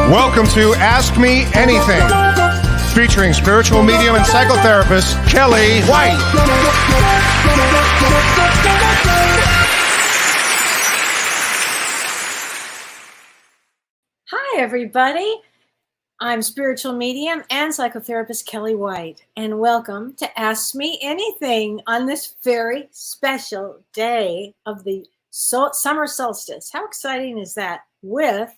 Welcome to Ask Me Anything, featuring spiritual medium and psychotherapist Kellee White. Hi, everybody. I'm spiritual medium and psychotherapist Kellee White, and welcome to Ask Me Anything on this very special day of the summer solstice. How exciting is that? With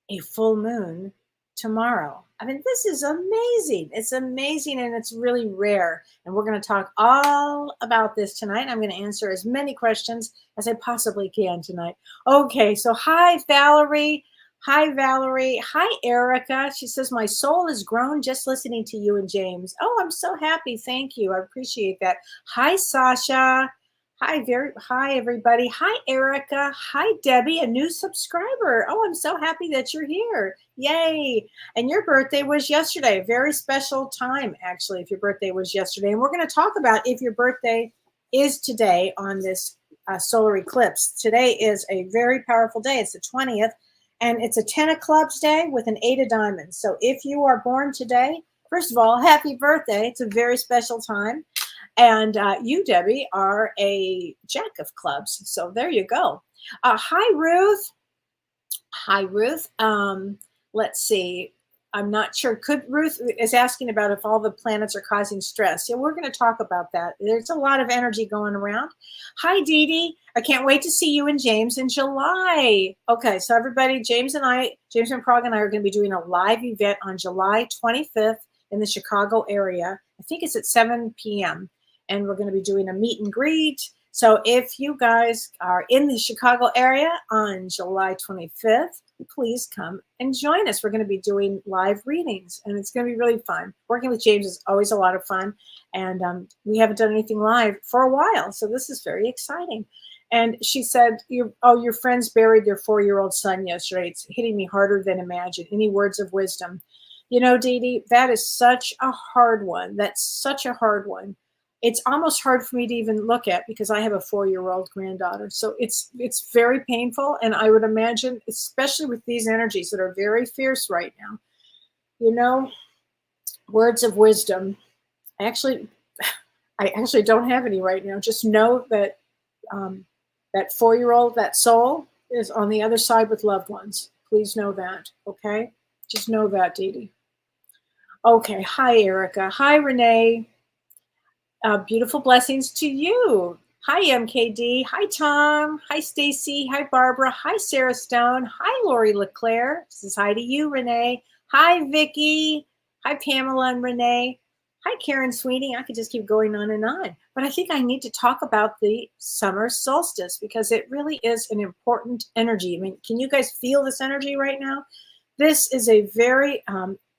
a full moon tomorrow. I mean, this is amazing. It's amazing, and it's really rare. And we're going to talk all about this tonight. I'm going to answer as many questions as I possibly can tonight. Okay, so hi, Valerie. Hi, Valerie. Hi, Erica. She says, my soul has grown just listening to you and James. Oh, I'm so happy. Thank you. I appreciate that. Hi, Sasha. Hi, everybody. Hi, Erica. Hi, Debbie, a new subscriber. Oh, I'm so happy that you're here. Yay. And your birthday was yesterday. A very special time, actually, if your birthday was yesterday. And we're going to talk about if your birthday is today on this solar eclipse. Today is a very powerful day. It's the 20th. And it's a 10 of clubs day with an 8 of diamonds. So if you are born today, first of all, happy birthday. It's a very special time. And you, Debbie, are a jack of clubs. So there you go. Hi, Ruth. Hi, Ruth. Let's see. I'm not sure. Ruth is asking about if all the planets are causing stress. Yeah, we're going to talk about that. There's a lot of energy going around. Hi, Dee Dee. I can't wait to see you and James in July. Okay, so everybody, James and Prague and I are going to be doing a live event on July 25th in the Chicago area. I think it's at 7 p.m. And we're going to be doing a meet and greet. So if you guys are in the Chicago area on July 25th, please come and join us. We're going to be doing live readings, and it's going to be really fun. Working with James is always a lot of fun, and we haven't done anything live for a while, so this is very exciting. And she said, your friends buried their 4-year-old son yesterday. It's hitting me harder than imagined. Any words of wisdom? You know, Dee Dee, that is such a hard one. That's such a hard one. It's almost hard for me to even look at because I have a 4-year-old granddaughter. So it's very painful. And I would imagine, especially with these energies that are very fierce right now, you know, words of wisdom. I actually don't have any right now. Just know that that 4-year-old, that soul is on the other side with loved ones. Please know that. Okay. Just know that, Dee Dee. Okay. Hi, Erica. Hi, Renee. Beautiful blessings to you. Hi, MKD. Hi, Tom. Hi, Stacy. Hi, Barbara. Hi, Sarah Stone. Hi, Lori LeClaire. Says hi to you, Renee. Hi, Vicki. Hi, Pamela and Renee. Hi, Karen Sweeney. I could just keep going on and on. But I think I need to talk about the summer solstice because it really is an important energy. I mean, can you guys feel this energy right now? This is a very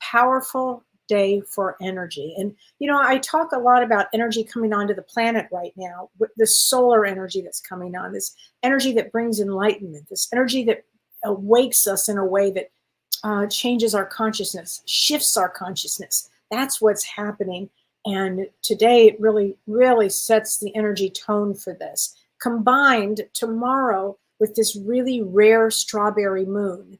powerful day for energy. And, you know, I talk a lot about energy coming onto the planet right now, with the solar energy that's coming on, this energy that brings enlightenment, this energy that awakes us in a way that changes our consciousness, shifts our consciousness. That's what's happening. And today it really, really sets the energy tone for this. Combined tomorrow with this really rare strawberry moon.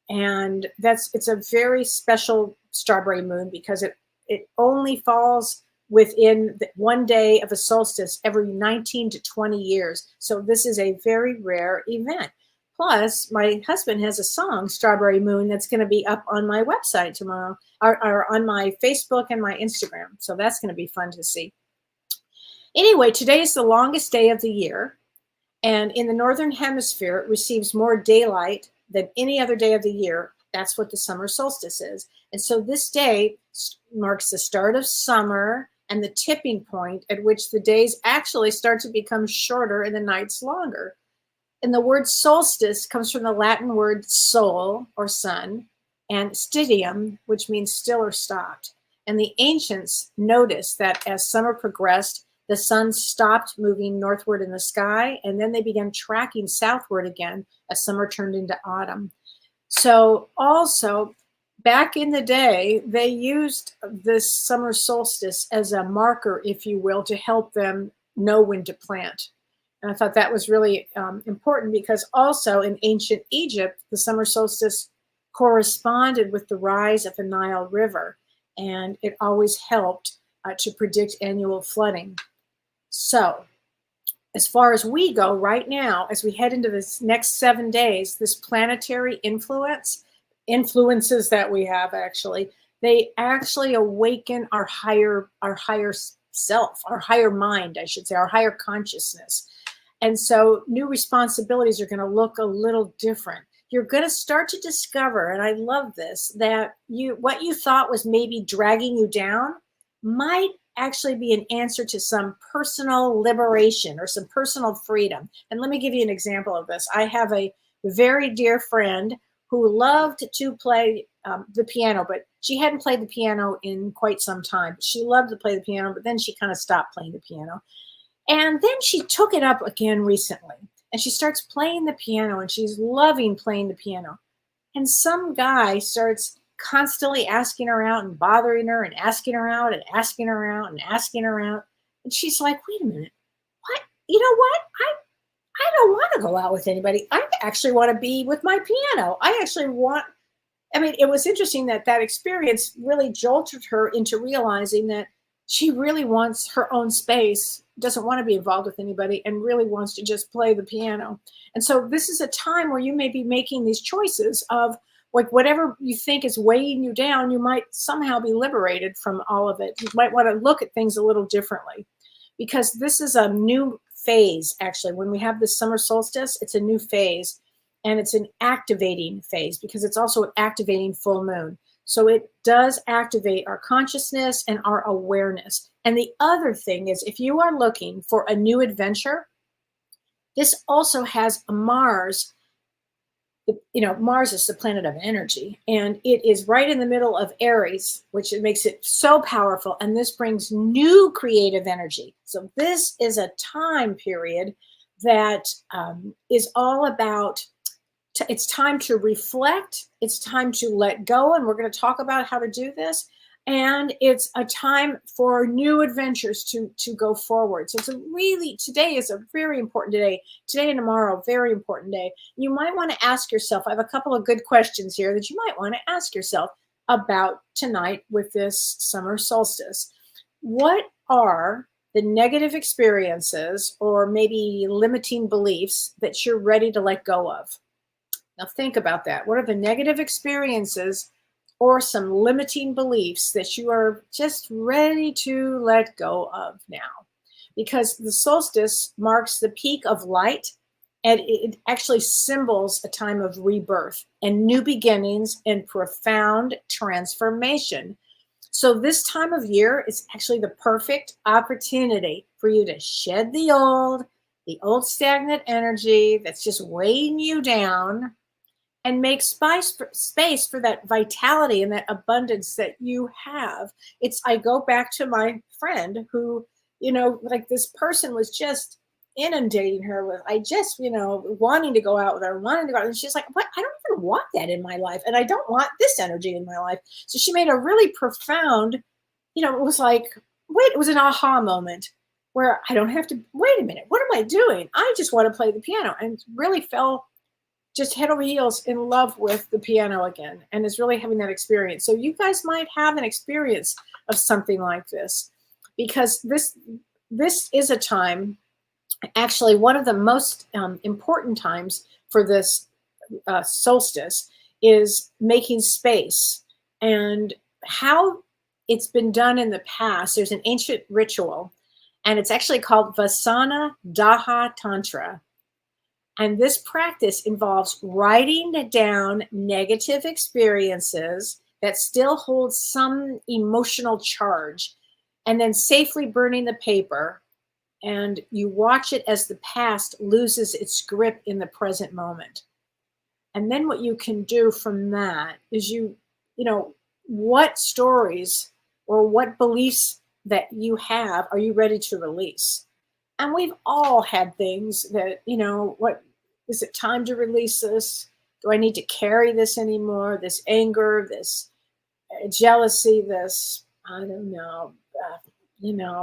And it's a very special strawberry moon because it only falls within one day of a solstice every 19 to 20 years. So this is a very rare event. Plus, my husband has a song, Strawberry Moon, that's going to be up on my website tomorrow, or on my Facebook and my Instagram. So that's going to be fun to see. Anyway, today is the longest day of the year. And in the Northern Hemisphere, it receives more daylight than any other day of the year. That's what the summer solstice is. And so this day marks the start of summer and the tipping point at which the days actually start to become shorter and the nights longer. And the word solstice comes from the Latin word sol, or sun, and stidium, which means still or stopped. And the ancients noticed that as summer progressed, the sun stopped moving northward in the sky, and then they began tracking southward again as summer turned into autumn. So also, back in the day, they used this summer solstice as a marker, if you will, to help them know when to plant. And I thought that was really important because also in ancient Egypt, the summer solstice corresponded with the rise of the Nile River, and it always helped to predict annual flooding. So, as far as we go right now, as we head into this next 7 days, this planetary influences that we have actually, they actually awaken our higher self, our higher mind, I should say, our higher consciousness. And so new responsibilities are going to look a little different. You're going to start to discover, and I love this, that what you thought was maybe dragging you down might actually be an answer to some personal liberation or some personal freedom. And let me give you an example of this. I have a very dear friend who loved to play the piano, but she hadn't played the piano in quite some time. She loved to play the piano, but then she kind of stopped playing the piano. And then she took it up again recently, and she starts playing the piano, and she's loving playing the piano. And some guy starts constantly asking her out and bothering her and asking her out and asking her out and asking her out. And she's like, wait a minute, what? You know what? I don't want to go out with anybody. I actually want to be with my piano. It was interesting that experience really jolted her into realizing that she really wants her own space, doesn't want to be involved with anybody, and really wants to just play the piano. And so this is a time where you may be making these choices of, like, whatever you think is weighing you down, you might somehow be liberated from all of it. You might want to look at things a little differently, because this is a new phase. Actually, when we have the summer solstice, it's a new phase, and it's an activating phase because it's also an activating full moon. So it does activate our consciousness and our awareness. And the other thing is, if you are looking for a new adventure, this also has a Mars. Mars is the planet of energy, and it is right in the middle of Aries, which makes it so powerful. And this brings new creative energy. So this is a time period that is all about, it's time to reflect. It's time to let go. And we're going to talk about how to do this. And it's a time for new adventures to go forward. So today is a very important day. Today and tomorrow, very important day. You might want to ask yourself, I have a couple of good questions here that you might want to ask yourself about tonight with this summer solstice. What are the negative experiences or maybe limiting beliefs that you're ready to let go of? Now think about that. What are the negative experiences or some limiting beliefs that you are just ready to let go of now? Because the solstice marks the peak of light, and it actually symbols a time of rebirth and new beginnings and profound transformation. So this time of year is actually the perfect opportunity for you to shed the old stagnant energy that's just weighing you down, and make space for that vitality and that abundance that you have. I go back to my friend who, like, this person was just inundating her with, wanting to go out with her, wanting to go out. And she's like, what? I don't even want that in my life. And I don't want this energy in my life. So she made a really profound, it was like, it was an aha moment where I don't have to, wait a minute, what am I doing? I just want to play the piano, and really fell just head over heels in love with the piano again, and is really having that experience. So you guys might have an experience of something like this, because this is a time, actually one of the most important times for this solstice is making space. And how it's been done in the past, there's an ancient ritual, and it's actually called Vasana Daha Tantra. And this practice involves writing down negative experiences that still hold some emotional charge, and then safely burning the paper. And you watch it as the past loses its grip in the present moment. And then what you can do from that is what stories or what beliefs that you have are you ready to release? And we've all had things that, what is it time to release this? Do I need to carry this anymore? This anger, this jealousy, this, I don't know,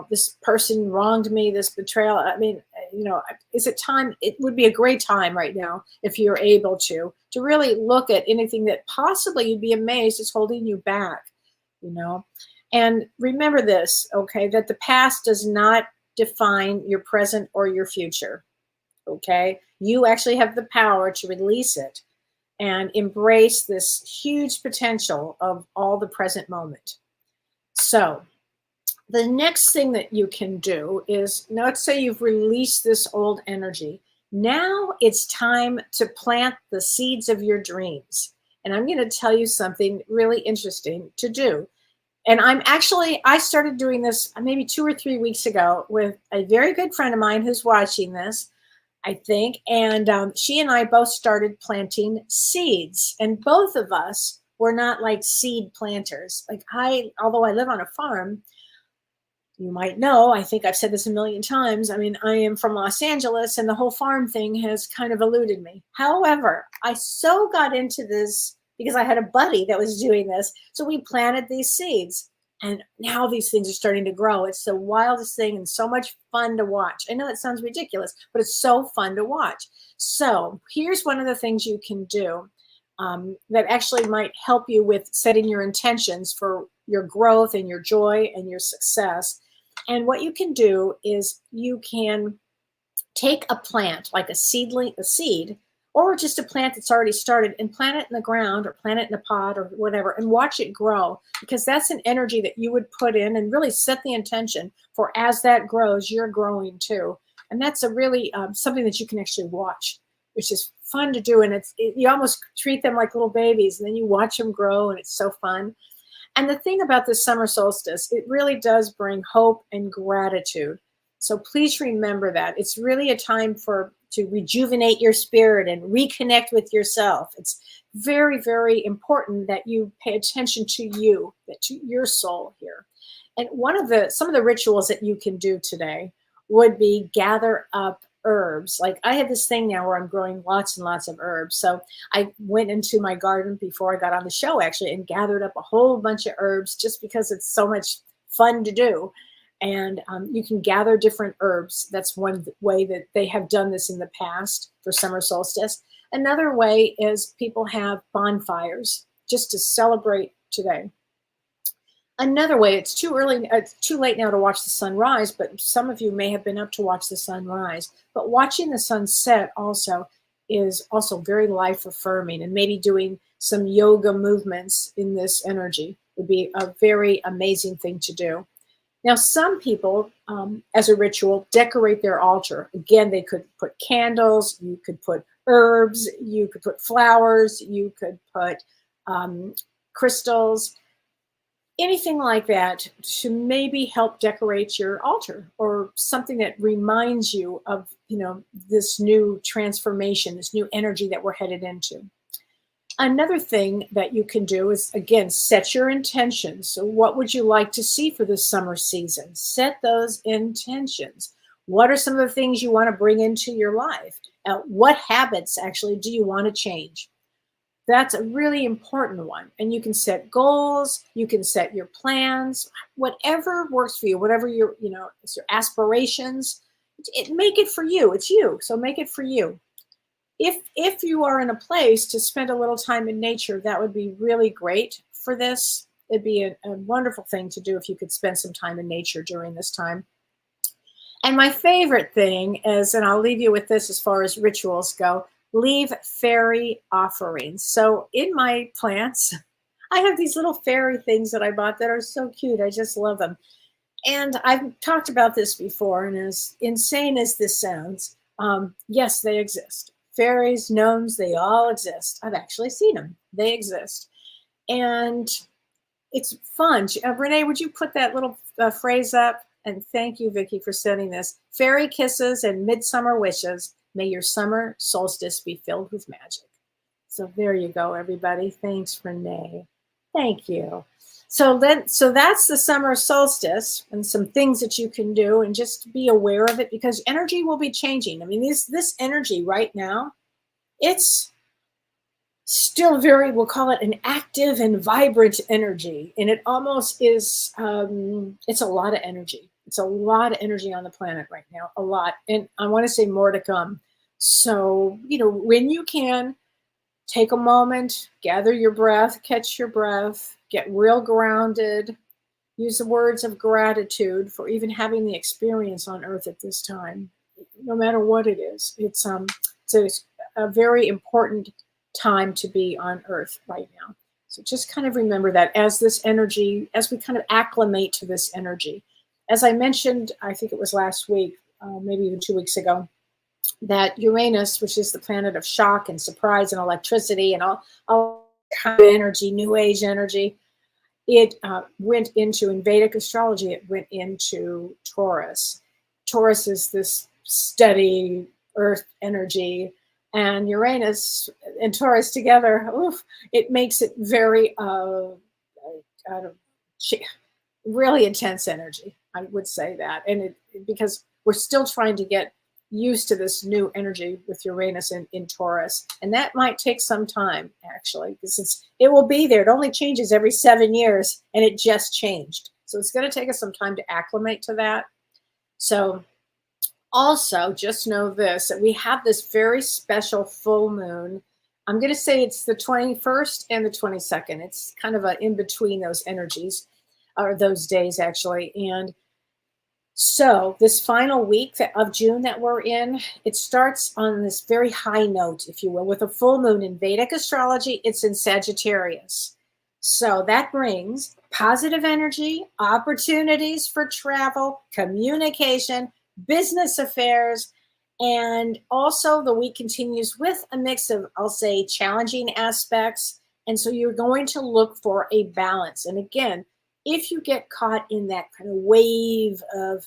this person wronged me, this betrayal. is it time? It would be a great time right now if you're able to really look at anything that possibly you'd be amazed is holding you back, And remember this, okay, that the past does not define your present or your future, okay? You actually have the power to release it and embrace this huge potential of all the present moment. So the next thing that you can do is, let's say you've released this old energy. Now it's time to plant the seeds of your dreams. And I'm going to tell you something really interesting to do. And I started doing this maybe 2 or 3 weeks ago with a very good friend of mine who's watching this, I think. And she and I both started planting seeds. And both of us were not like seed planters. Although I live on a farm, you might know, I think I've said this a million times. I mean, I am from Los Angeles and the whole farm thing has kind of eluded me. However, I so got into this because I had a buddy that was doing this. So we planted these seeds and now these things are starting to grow. It's the wildest thing and so much fun to watch. I know it sounds ridiculous, but it's so fun to watch. So here's one of the things you can do that actually might help you with setting your intentions for your growth and your joy and your success. And what you can do is you can take a plant, like a seed, or just a plant that's already started, and plant it in the ground or plant it in a pot or whatever and watch it grow, because that's an energy that you would put in and really set the intention for as that grows, you're growing too. And that's a really something that you can actually watch, which is fun to do. And you almost treat them like little babies and then you watch them grow and it's so fun. And the thing about the summer solstice, it really does bring hope and gratitude. So please remember that. It's really a time to rejuvenate your spirit and reconnect with yourself. It's very, very important that you pay attention to you, to your soul here. And some of the rituals that you can do today would be gather up herbs. Like I have this thing now where I'm growing lots and lots of herbs. So I went into my garden before I got on the show actually and gathered up a whole bunch of herbs just because it's so much fun to do. And you can gather different herbs. That's one way that they have done this in the past for summer solstice. Another way is people have bonfires just to celebrate today. Another way, it's too late now to watch the sunrise, but some of you may have been up to watch the sunrise. But watching the sunset also is also very life affirming, and maybe doing some yoga movements in this energy would be a very amazing thing to do. Now, some people, as a ritual, decorate their altar. Again, they could put candles, you could put herbs, you could put flowers, you could put crystals, anything like that to maybe help decorate your altar, or something that reminds you of, this new transformation, this new energy that we're headed into. Another thing that you can do is, again, set your intentions. So what would you like to see for this summer season? Set those intentions. What are some of the things you want to bring into your life? What habits actually do you want to change? That's a really important one. And you can set goals, you can set your plans, whatever works for you, whatever your aspirations. Make it for you. It's you. So make it for you. If you are in a place to spend a little time in nature, that would be really great for this. It'd be a wonderful thing to do if you could spend some time in nature during this time. And my favorite thing is, and I'll leave you with this as far as rituals go, leave fairy offerings. So in my plants, I have these little fairy things that I bought that are so cute. I just love them. And I've talked about this before, and as insane as this sounds, yes, they exist. Fairies, gnomes, they all exist. I've actually seen them. They exist. And it's fun. Renee, would you put that little phrase up? And thank you, Vicki, for sending this. Fairy kisses and midsummer wishes. May your summer solstice be filled with magic. So there you go, everybody. Thanks, Renee. Thank you. So that's the summer solstice and some things that you can do, and just be aware of it, because energy will be changing. I mean, this energy right now, it's still we'll call it an active and vibrant energy. And it almost is, it's a lot of energy. It's a lot of energy on the planet right now, a lot. And I want to say more to come. So, when you can, take a moment, gather your breath, catch your breath, get real grounded, use the words of gratitude for even having the experience on Earth at this time, no matter what it is. It's a very important time to be on Earth right now. So just kind of remember that as this energy, as we kind of acclimate to this energy. As I mentioned, I think it was last week, maybe even 2 weeks ago, that Uranus, which is the planet of shock and surprise and electricity and all kind of energy, new age energy, it went into, in Vedic astrology, it went into Taurus. Taurus is this steady earth energy, and Uranus and Taurus together, it makes it very really intense energy. I would say that, and because we're still trying to get used to this new energy with Uranus in Taurus, and that might take some time actually, because it will be there. It only changes every 7 years, and it just changed, so it's going to take us some time to acclimate to that. So also just know this, that we have this very special full moon. I'm going to say it's the 21st and the 22nd. It's kind of in between those energies, or those days actually. And so this final week of June that we're in, it starts on this very high note, if you will, with a full moon. In Vedic astrology, it's in Sagittarius. So that brings positive energy, opportunities for travel, communication, business affairs, and also the week continues with a mix of, I'll say, challenging aspects. And so you're going to look for a balance. And again, if you get caught in that kind of wave of,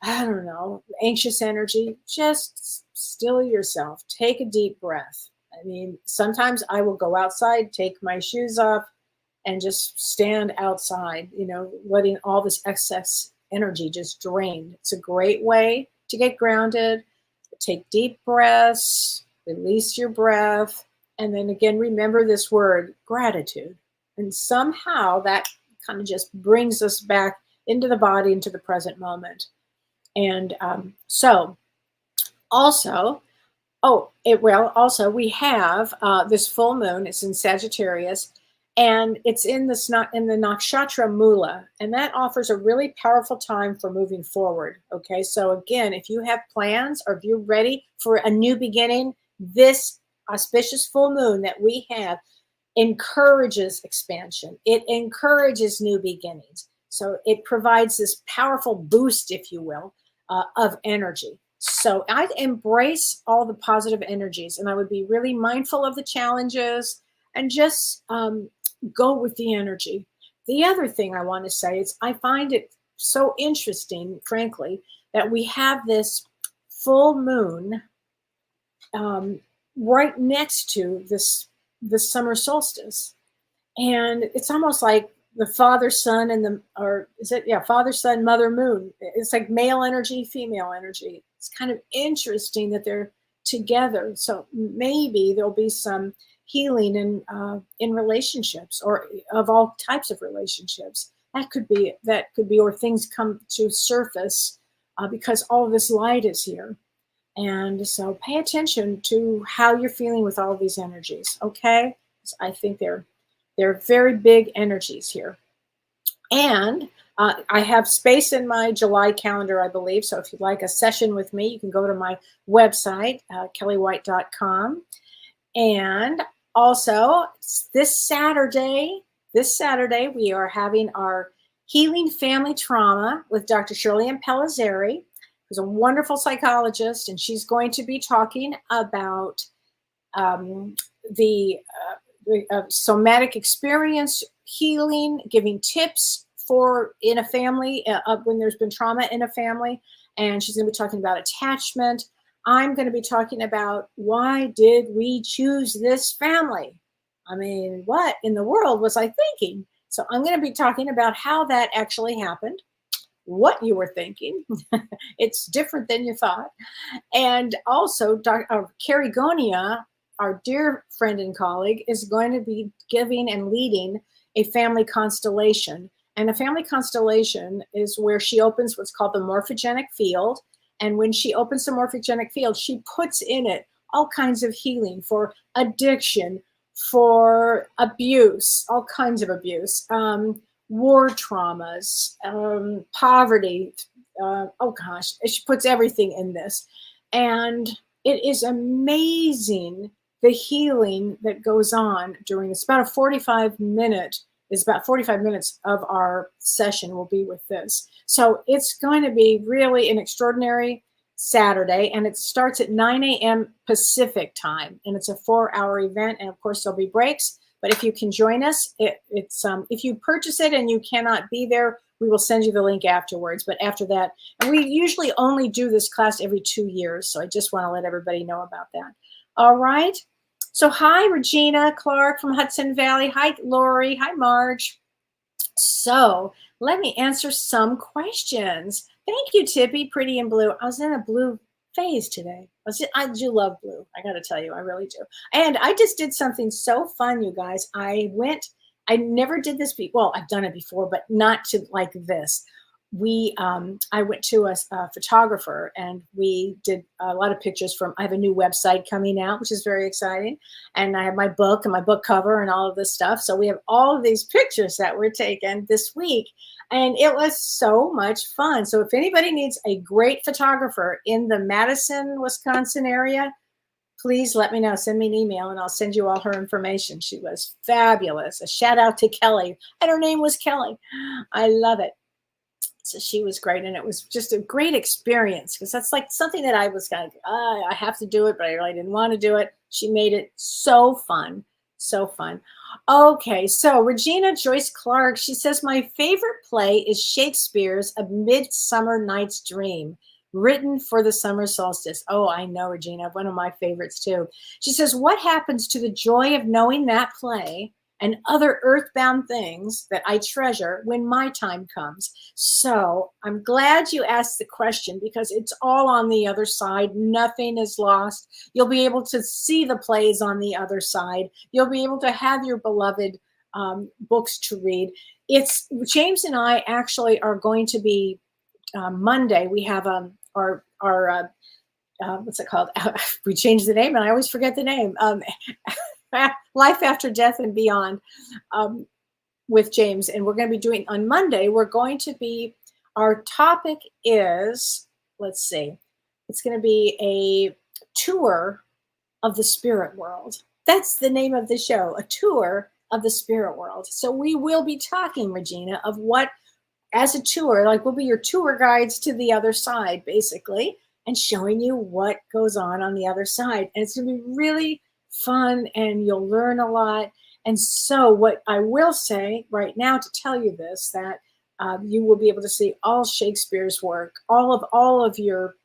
I don't know, anxious energy, just still yourself. Take a deep breath. I mean, sometimes I will go outside, take my shoes off, and just stand outside, letting all this excess energy just drain. It's a great way to get grounded. Take deep breaths, release your breath, and then again, remember this word, gratitude. And somehow that kind of just brings us back into the body, into the present moment. And so also, also we have this full moon. It's in Sagittarius, and it's in the nakshatra Mula, and that offers a really powerful time for moving forward. Okay, so again, if you have plans or if you're ready for a new beginning, this auspicious full moon that we have encourages expansion. It encourages new beginnings. So it provides this powerful boost, if you will, of energy. So I'd embrace all the positive energies, and I would be really mindful of the challenges and just go with the energy. The other thing I want to say is I find it so interesting, frankly, that we have this full moon right next to the summer solstice. And it's almost like the father, son, and father, son, mother, moon. It's like male energy, female energy. It's kind of interesting that they're together. So maybe there'll be some healing in relationships, or of all types of relationships. That could be, or things come to surface because all of this light is here. And so pay attention to how you're feeling with all these energies, okay? I think they're very big energies here. And I have space in my July calendar, I believe. So if you'd like a session with me, you can go to my website, kelleewhite.com. And also this Saturday, we are having our Healing Family Trauma with Dr. Shirley Pellizzeri, who's a wonderful psychologist, and she's going to be talking about the somatic experience, healing, giving tips for in a family when there's been trauma in a family. And she's going to be talking about attachment. I'm going to be talking about why did we choose this family? I mean, what in the world was I thinking? So I'm going to be talking about how that actually happened, what you were thinking. It's different than you thought. And also, Carrie Gonia, our dear friend and colleague, is going to be giving and leading a family constellation. And a family constellation is where she opens what's called the morphogenic field. And when she opens the morphogenic field, she puts in it all kinds of healing for addiction, for abuse, all kinds of abuse, war traumas, poverty. Oh gosh, she puts everything in this. And it is amazing the healing that goes on during this. About 45 minutes of our session will be with this. So it's going to be really an extraordinary Saturday, and it starts at 9 a.m. Pacific time, and it's a 4-hour event. And of course, there'll be breaks. But if you can join us, it's if you purchase it and you cannot be there, we will send you the link afterwards. But after that, and we usually only do this class every 2 years, so I just want to let everybody know about that. All right. So hi, Regina Clark from Hudson Valley. Hi, Lori. Hi, Marge. So let me answer some questions. Thank you, Tippy, Pretty in Blue. I was in a blue phase today. I do love blue. I got to tell you, I really do. And I just did something so fun, you guys. I never did this before. Well, I've done it before, but not to like this. I went to a photographer, and we did a lot of pictures from, I have a new website coming out, which is very exciting. And I have my book and my book cover and all of this stuff. So we have all of these pictures that were taken this week, and it was so much fun. So if anybody needs a great photographer in the Madison, Wisconsin area, please let me know. Send me an email and I'll send you all her information. She was fabulous. A shout out to Kelly. And her name was Kelly. I love it. So she was great, and it was just a great experience, because that's like something that I was kind of, I have to do it, but I really didn't want to do it. She made it so fun, so fun. Okay, so Regina Joyce Clark, she says, my favorite play is Shakespeare's A Midsummer Night's Dream, written for the summer solstice. Oh, I know, Regina, one of my favorites too. She says, what happens to the joy of knowing that play and other earthbound things that I treasure when my time comes? So I'm glad you asked the question, because it's all on the other side. Nothing is lost. You'll be able to see the plays on the other side. You'll be able to have your beloved books to read. James and I actually are going to be Monday. We have our what's it called? We changed the name and I always forget the name. Life After Death and Beyond with James. And we're going to be doing on Monday, our topic is, let's see, it's going to be a tour of the spirit world. That's the name of the show, a tour of the spirit world. So we will be talking, Regina, of what, as a tour, like we'll be your tour guides to the other side, basically, and showing you what goes on the other side. And it's going to be really fun, and you'll learn a lot. And so what I will say right now to tell you this, that you will be able to see all Shakespeare's work, all of your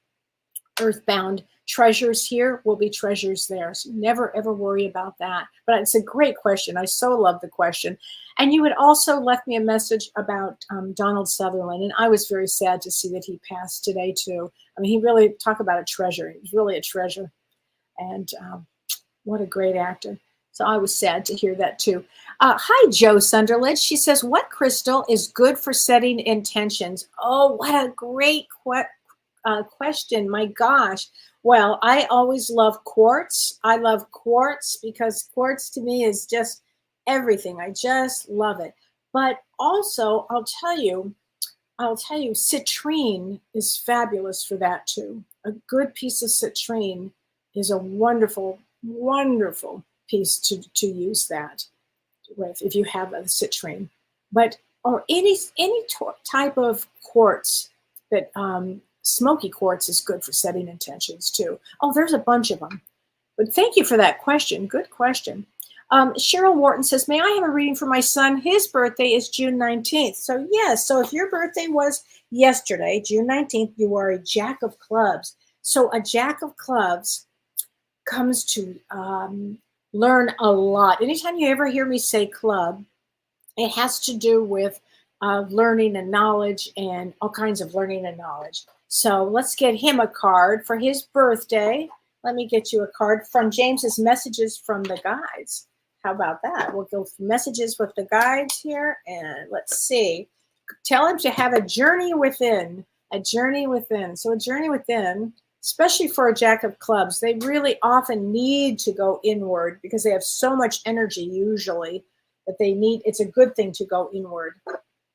earthbound treasures here will be treasures there. So never, ever worry about that. But it's a great question. I so love the question. And you had also left me a message about Donald Sutherland, and I was very sad to see that he passed today too. I mean, he really, talk about a treasure. He was really a treasure. And what a great actor. So I was sad to hear that too. Hi, Joe Sunderland. She says, what crystal is good for setting intentions? Oh, what a great question. My gosh. Well, I always love quartz. I love quartz because quartz to me is just everything. I just love it. But also, I'll tell you, citrine is fabulous for that too. A good piece of citrine is a wonderful, wonderful piece to use that with if you have a citrine. But or any type of quartz that smoky quartz is good for setting intentions too. Oh, there's a bunch of them. But thank you for that question. Good question. Cheryl Wharton says, may I have a reading for my son? His birthday is June 19th. So yes, so if your birthday was yesterday, June 19th, you are a Jack of Clubs. So a Jack of Clubs comes to learn a lot. Anytime you ever hear me say club, it has to do with learning and knowledge and all kinds of learning and knowledge. So let's get him a card for his birthday. Let me get you a card from James's Messages from the Guides. How about that? We'll go through messages with the guides here, and let's see. tell him to have a journey within, a journey within. So a journey within, especially for a Jack of Clubs, they really often need to go inward because they have so much energy usually that they need, it's a good thing to go inward.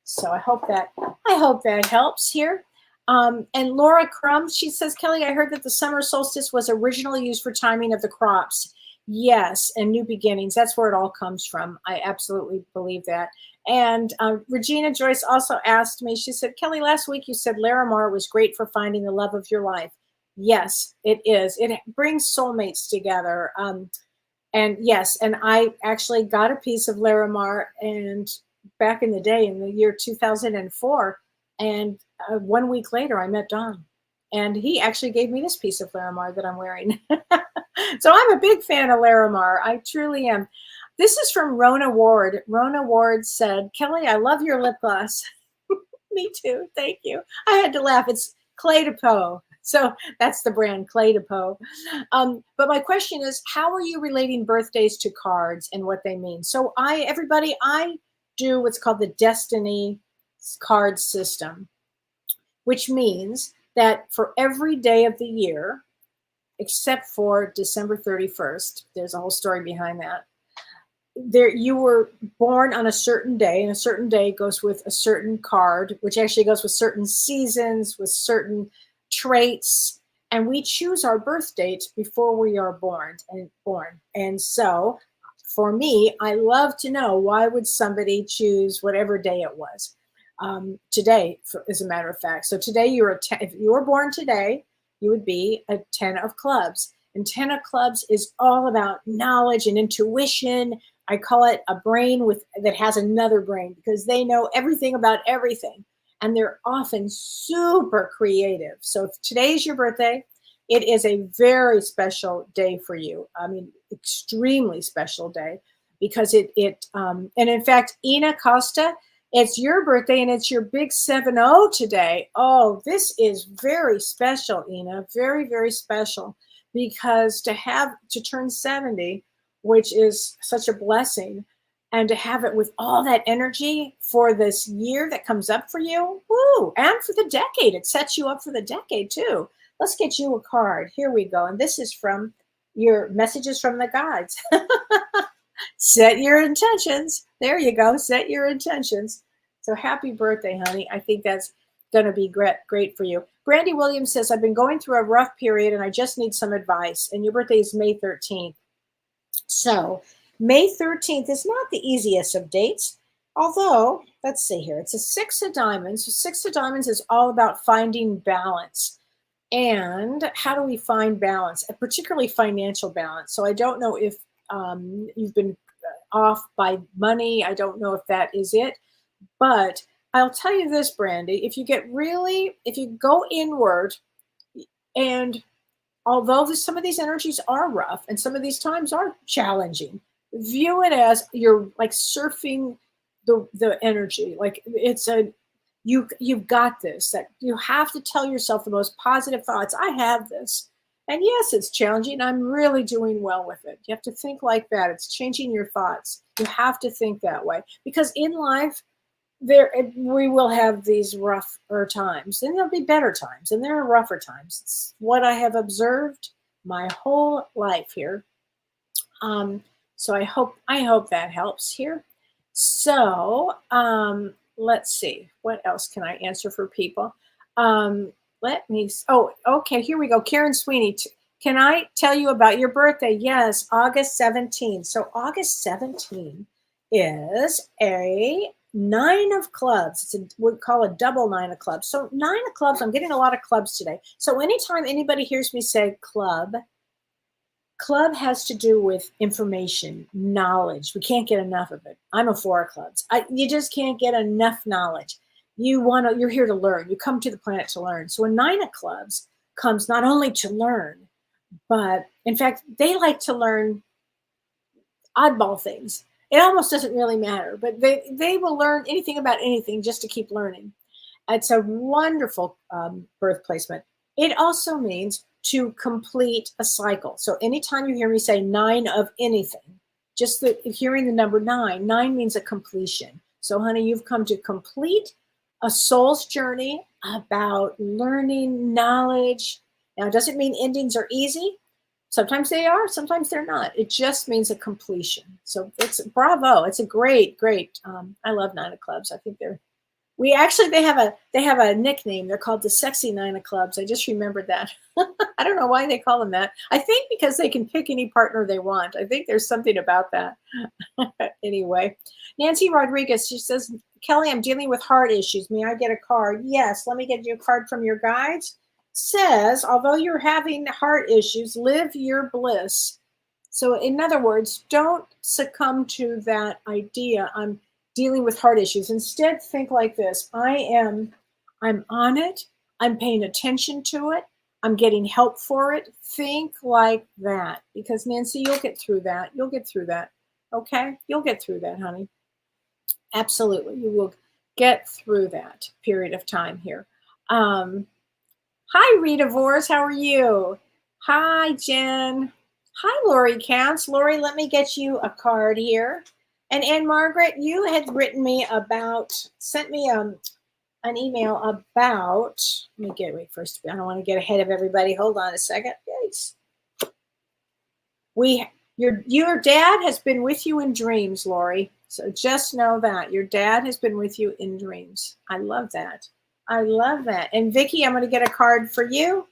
So I hope that helps here. And Laura Crum, she says, Kelly, I heard that the summer solstice was originally used for timing of the crops. Yes, and new beginnings. That's where it all comes from. I absolutely believe that. And Regina Joyce also asked me, she said, Kelly, last week you said Larimar was great for finding the love of your life. Yes, it is. It brings soulmates together. And yes, and I actually got a piece of Larimar and back in the day in the year 2004. And 1 week later, I met Don. And he actually gave me this piece of Larimar that I'm wearing. So I'm a big fan of Larimar. I truly am. This is from Rona Ward. Rona Ward said, Kelly, I love your lip gloss. Me too. Thank you. I had to laugh. It's Clé de Peau. So that's the brand, Clé de Peau. But my question is, how are you relating birthdays to cards and what they mean? So I do what's called the Destiny card system, which means that for every day of the year, except for December 31st, there's a whole story behind that. You were born on a certain day, and a certain day goes with a certain card, which actually goes with certain seasons, with certain traits, and we choose our birth date before we are born. And so for me, I love to know, why would somebody choose whatever day it was? Today, as a matter of fact. So today if you were born today, you would be a 10 of clubs. And 10 of clubs is all about knowledge and intuition. I call it a brain that has another brain, because they know everything about everything. And they're often super creative. So if today's your birthday, it is a very special day for you. I mean, extremely special day, because and in fact, Ina Costa, it's your birthday and it's your big 7-0 today. Oh, this is very special, Ina. Very, very special, because to turn 70, which is such a blessing, and to have it with all that energy for this year that comes up for you, woo, and for the decade. It sets you up for the decade too. Let's get you a card. Here we go. And this is from your messages from the gods. Set your intentions. There you go. Set your intentions. So happy birthday, honey. I think that's going to be great for you. Brandy Williams says, I've been going through a rough period and I just need some advice. And your birthday is May 13th. So May 13th is not the easiest of dates. Although, let's see here. It's a 6 of diamonds. So 6 of diamonds is all about finding balance. And how do we find balance? Particularly financial balance. So I don't know if you've been off by money. I don't know if that is it. But I'll tell you this, Brandy, if you go inward, and although some of these energies are rough and some of these times are challenging, view it as you're like surfing the energy. Like you've got this, that you have to tell yourself the most positive thoughts. I have this. And yes, it's challenging. I'm really doing well with it. You have to think like that. It's changing your thoughts. You have to think that way, because in life, we will have these rougher times, and there'll be better times, and there are rougher times. It's what I have observed my whole life here. So I hope that helps here. So let's see, what else can I answer for people? Okay, here we go. Karen Sweeney, can I tell you about your birthday? Yes, August 17th. So August 17th is a 9 of clubs. We call a double 9 of clubs. So 9 of clubs, I'm getting a lot of clubs today. So anytime anybody hears me say club has to do with information, knowledge. We can't get enough of it. I'm a 4 of clubs. You just can't get enough knowledge. You're here to learn. You come to the planet to learn. So a 9 of clubs comes not only to learn, but in fact, they like to learn oddball things. It almost doesn't really matter, but they will learn anything about anything just to keep learning. It's a wonderful birth placement. It also means to complete a cycle. So anytime you hear me say 9 of anything, just hearing the number 9 means a completion. So honey, you've come to complete a soul's journey about learning knowledge. Now, it doesn't mean endings are easy. Sometimes they are, sometimes they're not. It just means a completion. So it's bravo. It's a great. I love Nine of Clubs. I think they have a nickname. They're called the Sexy Nine of Clubs. I just remembered that. I don't know why they call them that. I think because they can pick any partner they want. I think there's something about that. Anyway, Nancy Rodriguez, she says, Kelly, I'm dealing with heart issues. May I get a card? Yes, let me get you a card from your guides. Says, although you're having heart issues, live your bliss. So in other words, don't succumb to that idea. I'm dealing with heart issues. Instead, think like this. I'm on it. I'm paying attention to it. I'm getting help for it. Think like that, because Nancy, you'll get through that. You'll get through that. Okay? You'll get through that, honey. Absolutely. You will get through that period of time here. Hi, Rita Vors. How are you? Hi, Jen. Hi, Lori Counts. Lori, let me get you a card here. And Anne Margaret, you had sent me an email about, let me get, wait first, I don't want to get ahead of everybody. Hold on a second. Yes. Your dad has been with you in dreams, Lori. So just know that. Your dad has been with you in dreams. I love that. I love that. And Vicki, I'm going to get a card for you.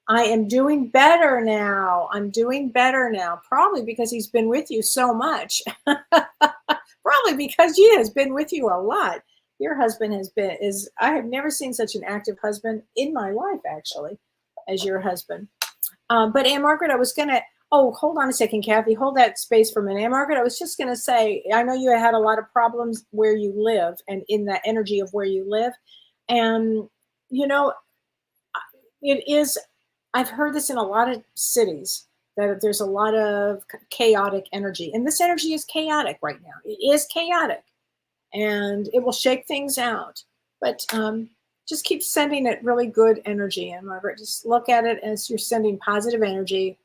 I am doing better now. I'm doing better now. Probably because he's been with you so much. Probably because he has been with you a lot. Your husband I have never seen such an active husband in my life, actually, as your husband. But Anne Margaret, hold on a second, Kathy. Hold that space for a minute. Anne Margaret, I was just going to say, I know you had a lot of problems where you live and in that energy of where you live. And, I've heard this in a lot of cities, that there's a lot of chaotic energy. And this energy is chaotic right now. It is chaotic. And it will shake things out. But just keep sending it really good energy. And Margaret, just look at it as you're sending positive energy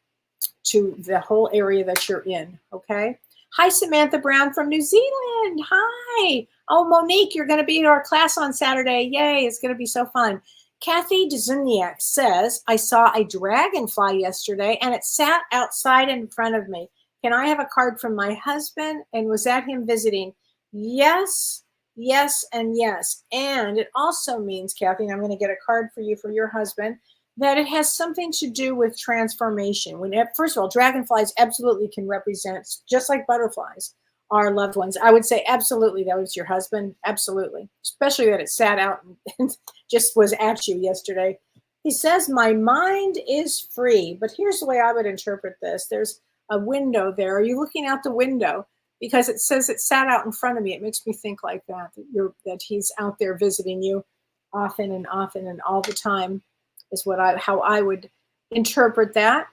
to the whole area that you're in. Okay? Hi, Samantha Brown from New Zealand. Hi. Oh, Monique, you're going to be in our class on Saturday. Yay, it's going to be so fun. Kathy Dzuniak says, I saw a dragonfly yesterday and it sat outside in front of me. Can I have a card from my husband? And was that him visiting? Yes, yes, and yes. And it also means, Kathy, and I'm going to get a card for you for your husband, that it has something to do with transformation. First of all, dragonflies absolutely can represent, just like butterflies, our loved ones. I would say absolutely that was your husband. Absolutely. Especially that it sat out and just was at you yesterday. He says, my mind is free. But here's the way I would interpret this. There's a window there. Are you looking out the window? Because it says it sat out in front of me. It makes me think like that, that he's out there visiting you often and all the time is how I would interpret that.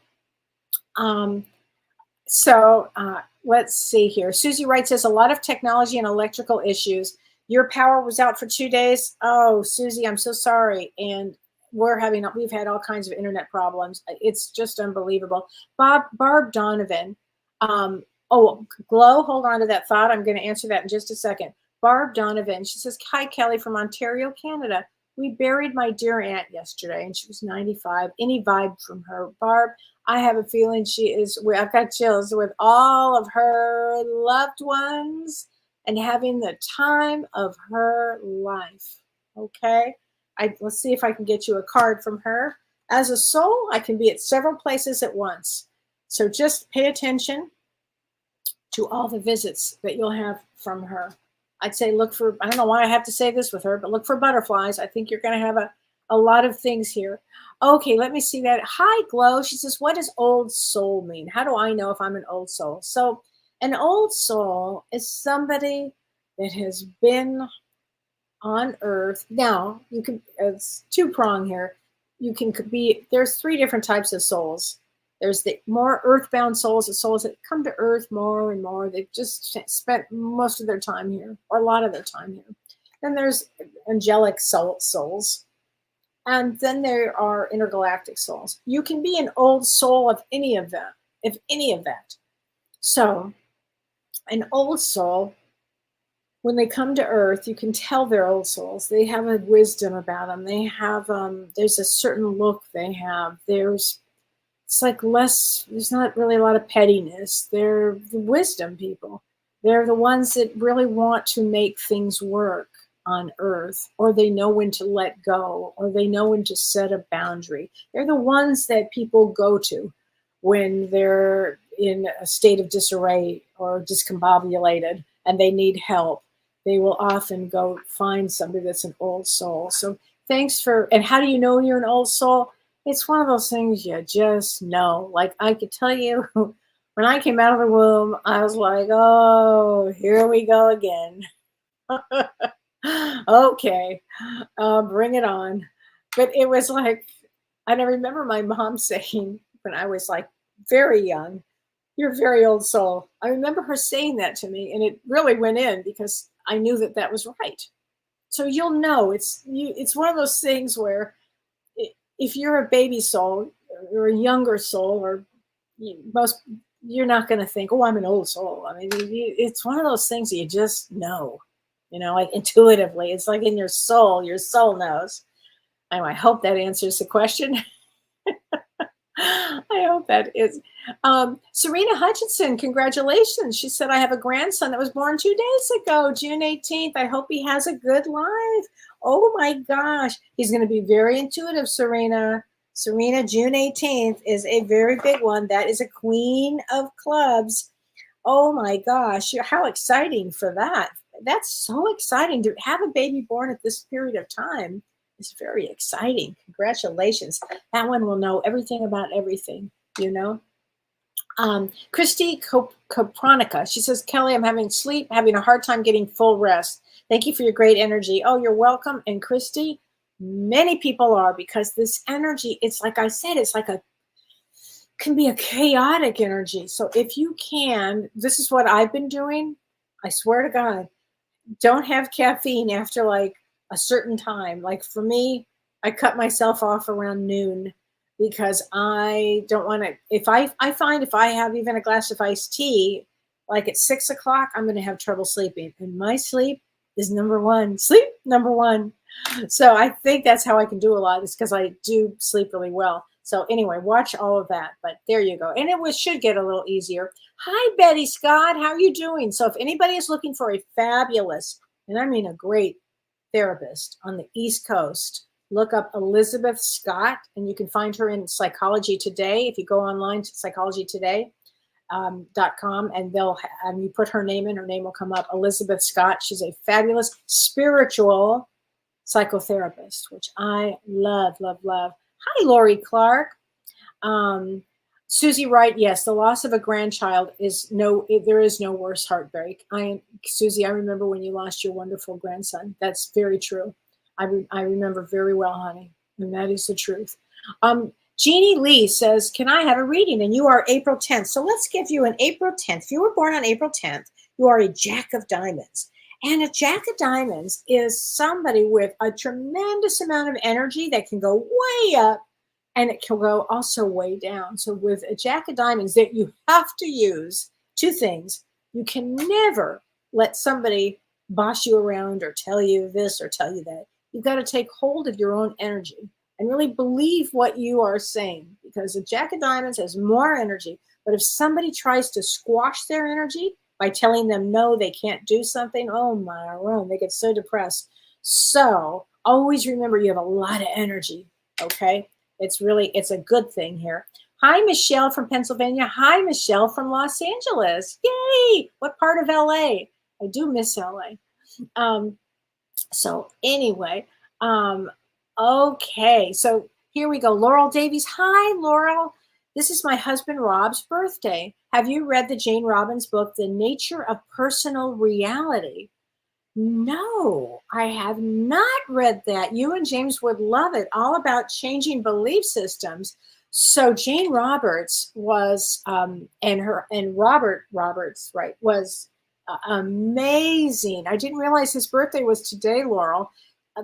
Let's see here. Susie Wright says, a lot of technology and electrical issues. Your power was out for 2 days. Oh, Susie, I'm so sorry. And we've had all kinds of internet problems. It's just unbelievable. Barb Donovan. Glow, hold on to that thought. I'm going to answer that in just a second. Barb Donovan, she says, hi, Kelly from Ontario, Canada. We buried my dear aunt yesterday and she was 95. Any vibe from her? Barb, I have a feeling I've got chills with all of her loved ones and having the time of her life. Okay? Let's see if I can get you a card from her. As a soul, I can be at several places at once. So just pay attention to all the visits that you'll have from her. I'd say I don't know why I have to say this with her, but look for butterflies. I think you're going to have a lot of things here. Okay, let me see that. Hi, Glow. She says, what does old soul mean? How do I know if I'm an old soul? So an old soul is somebody that has been on earth. Now, it's two-prong here. There's three different types of souls. There's the more earthbound souls, the souls that come to earth more and more. They've just spent most of their time here, or a lot of their time here. Then there's angelic souls. And then there are intergalactic souls. You can be an old soul of any of that. So an old soul when they come to Earth, you can tell they're old souls. They have a wisdom about them. They have, there's a certain look they have. It's like less, there's not really a lot of pettiness. They're the wisdom people. They're the ones that really want to make things work on Earth, or they know when to let go, or they know when to set a boundary. They're the ones that people go to when they're in a state of disarray or discombobulated and they need help. They will often go find somebody that's an old soul. So thanks for, and how do you know you're an old soul? It's one of those things you just know. Like I could tell you, when I came out of the womb, I was like, oh, here we go again. Okay, bring it on. But it was like, and I remember my mom saying when I was like very young, you're a very old soul. I remember her saying that to me, and it really went in because I knew that that was right. So you'll know it's one of those things where if you're a baby soul or a younger soul, or you're not going to think, oh, I'm an old soul. I mean, it's one of those things that you just know, like intuitively. It's like in your soul knows. Anyway, I hope that answers the question. I hope that is. Serena Hutchinson, congratulations. She said, I have a grandson that was born 2 days ago, June 18th. I hope he has a good life. Oh my gosh. He's going to be very intuitive, Serena. Serena, June 18th is a very big one. That is a queen of clubs. Oh my gosh. How exciting for that. That's so exciting to have a baby born at this period of time. It's very exciting. Congratulations. That one will know everything about everything, Christy Kopronica, she says, Kelly, I'm having a hard time getting full rest. Thank you for your great energy. Oh, you're welcome. And Christy, many people are, because this energy, it's like I said, it's like can be a chaotic energy. So if you can, this is what I've been doing. I swear to God, don't have caffeine after like a certain time. Like for me, I cut myself off around noon because I don't want to, if I find if I have even a glass of iced tea, like at 6 o'clock, I'm going to have trouble sleeping. And my sleep is number one. Sleep, number one. So I think that's how I can do a lot, is because I do sleep really well. So anyway, watch all of that. But there you go. And should get a little easier. Hi, Betty Scott. How are you doing? So if anybody is looking for a fabulous, and I mean a great therapist on the East Coast, look up Elizabeth Scott, and you can find her in Psychology Today. If you go online to psychologytoday.com, and you put her name in, her name will come up. Elizabeth Scott. She's a fabulous spiritual psychotherapist, which I love, love, love. Hi, Lori Clark. Susie Wright, yes, the loss of a grandchild there is no worse heartbreak. Susie, I remember when you lost your wonderful grandson. That's very true. I remember very well, honey, and that is the truth. Jeannie Lee says, can I have a reading? And you are April 10th. So let's give you an April 10th. If you were born on April 10th, you are a Jack of Diamonds. And a Jack of Diamonds is somebody with a tremendous amount of energy that can go way up, and it can go also way down. So with a Jack of Diamonds, that you have to use two things. You can never let somebody boss you around or tell you this or tell you that. You've got to take hold of your own energy and really believe what you are saying, because a Jack of Diamonds has more energy. But if somebody tries to squash their energy by telling them no, they can't do something, oh my word, they get so depressed. So always remember, you have a lot of energy, okay? It's a good thing here. Hi, Michelle from Pennsylvania. Hi, Michelle from Los Angeles. Yay! What part of LA? I do miss LA. So anyway, okay. So here we go. Laurel Davies. Hi, Laurel. This is my husband Rob's birthday. Have you read the Jane Robbins book, The Nature of Personal Reality? No, I have not read that. You and James would love it. All about changing belief systems. So Jane Roberts was, and Robert Roberts, right, was amazing. I didn't realize his birthday was today, Laurel.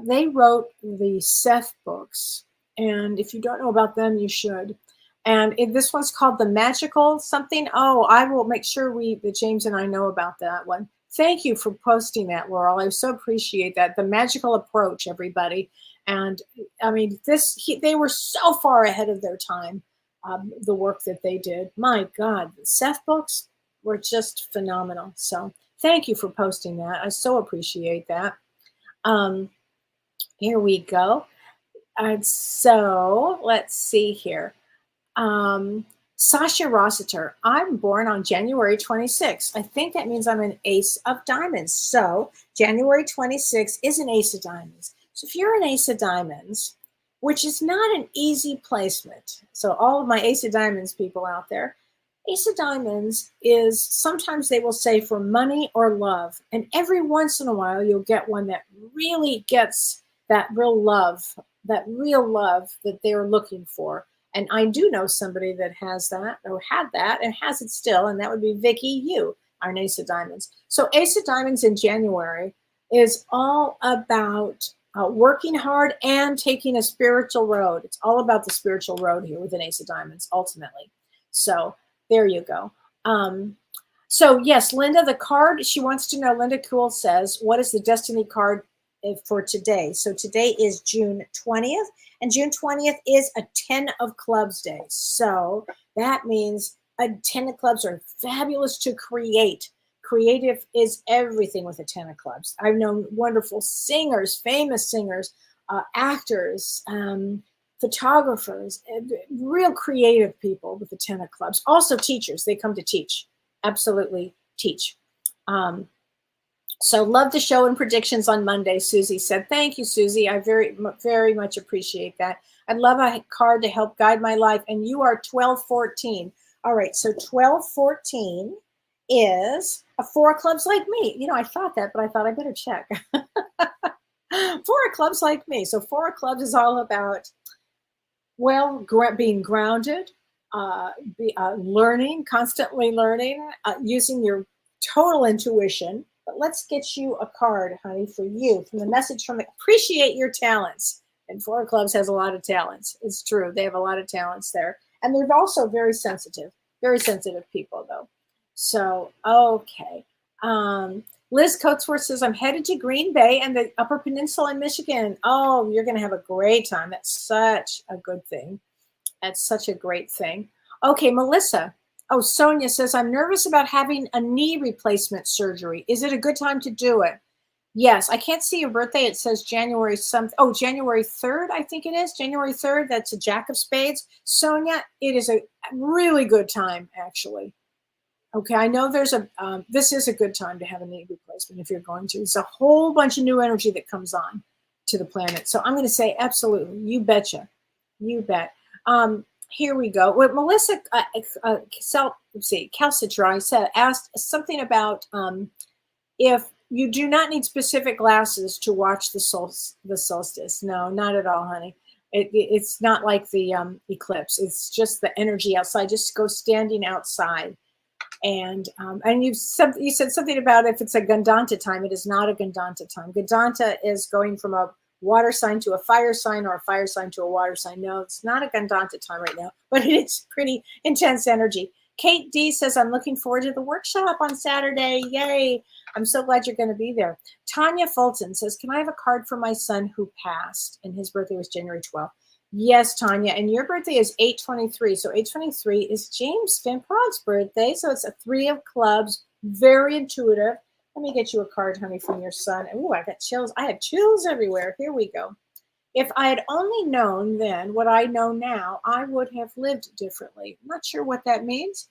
They wrote the Seth books, and if you don't know about them, you should. And this one's called The Magical something. Oh, I will make sure that James and I know about that one. Thank you for posting that, Laurel. I so appreciate that. The magical approach, everybody. And I mean, they were so far ahead of their time, the work that they did. My God, the Seth books were just phenomenal. So thank you for posting that. I so appreciate that. Here we go. And so let's see here. Sasha Rossiter, I'm born on January 26th. I think that means I'm an ace of diamonds. So January 26th is an ace of diamonds. So if you're an ace of diamonds, which is not an easy placement. So all of my ace of diamonds people out there, ace of diamonds is sometimes they will say for money or love. And every once in a while, you'll get one that really gets that real love that they're looking for. And I do know somebody that has that or had that and has it still, and that would be Vicky Yu, our Ace of Diamonds. So Ace of Diamonds in January is all about working hard and taking a spiritual road. It's all about the spiritual road here with an Ace of Diamonds, ultimately. So there you go. So yes, Linda, the card, she wants to know, Linda Cool says, what is the Destiny card for today? So today is June 20th, and June 20th is a 10 of clubs day. So that means a 10 of clubs are fabulous to create. Creative is everything with a 10 of clubs. I've known wonderful singers, famous singers, actors, photographers, real creative people with the 10 of clubs. Also teachers, they come to teach, absolutely teach. So love the show and predictions on Monday, Susie said. Thank you, Susie. I very much appreciate that. I'd love a card to help guide my life. And you are 1214. All right, so 1214 is a 4 of clubs like me. You know, I thought that, but I thought I better check. 4 of clubs like me. So 4 of clubs is all about, well, being grounded, learning, constantly learning, using your total intuition. But let's get you a card, honey, for you from the message from appreciate your talents. And 4 of clubs has a lot of talents. It's true. They have a lot of talents there. And they're also very sensitive people, though. So, okay. Liz Coatsworth says, I'm headed to Green Bay and the Upper Peninsula in Michigan. Oh, you're going to have a great time. That's such a good thing. That's such a great thing. Okay, Melissa. Oh, Sonia says, I'm nervous about having a knee replacement surgery. Is it a good time to do it? Yes, I can't see your birthday. It says January 3rd, I think it is. January 3rd, that's a Jack of Spades. Sonia, it is a really good time, actually. Okay, I know this is a good time to have a knee replacement if you're going to. It's a whole bunch of new energy that comes on to the planet. So I'm going to say absolutely. You betcha. You bet. Here we go. Well, Melissa Calcitra asked something about if you do not need specific glasses to watch the solstice. No, not at all, honey. It's not like the eclipse. It's just the energy outside. Just go standing outside. And you said something about if it's a Gandanta time. It is not a Gandanta time. Gandanta is going from a water sign to a fire sign or a fire sign to a water sign. No, it's not a Gandanta time right now, but it is pretty intense energy. Kate D says, I'm looking forward to the workshop on Saturday. Yay. I'm so glad you're going to be there. Tanya Fulton says, can I have a card for my son who passed? And his birthday was January 12th. Yes, Tanya. And your birthday is 8/23. So 8/23 is James Van Prague's birthday. So it's a 3 of clubs, very intuitive. Let me get you a card, honey, from your son. Ooh, I got chills. I have chills everywhere. Here we go. If I had only known then what I know now, I would have lived differently. I'm not sure what that means,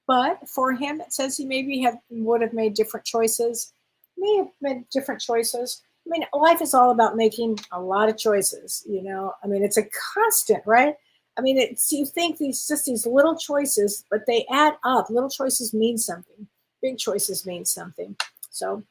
but for him, it says he maybe would have made different choices. May have made different choices. I mean, life is all about making a lot of choices, you know. I mean, it's a constant, right? I mean, you think these little choices, but they add up. Little choices mean something. Big choices mean something. So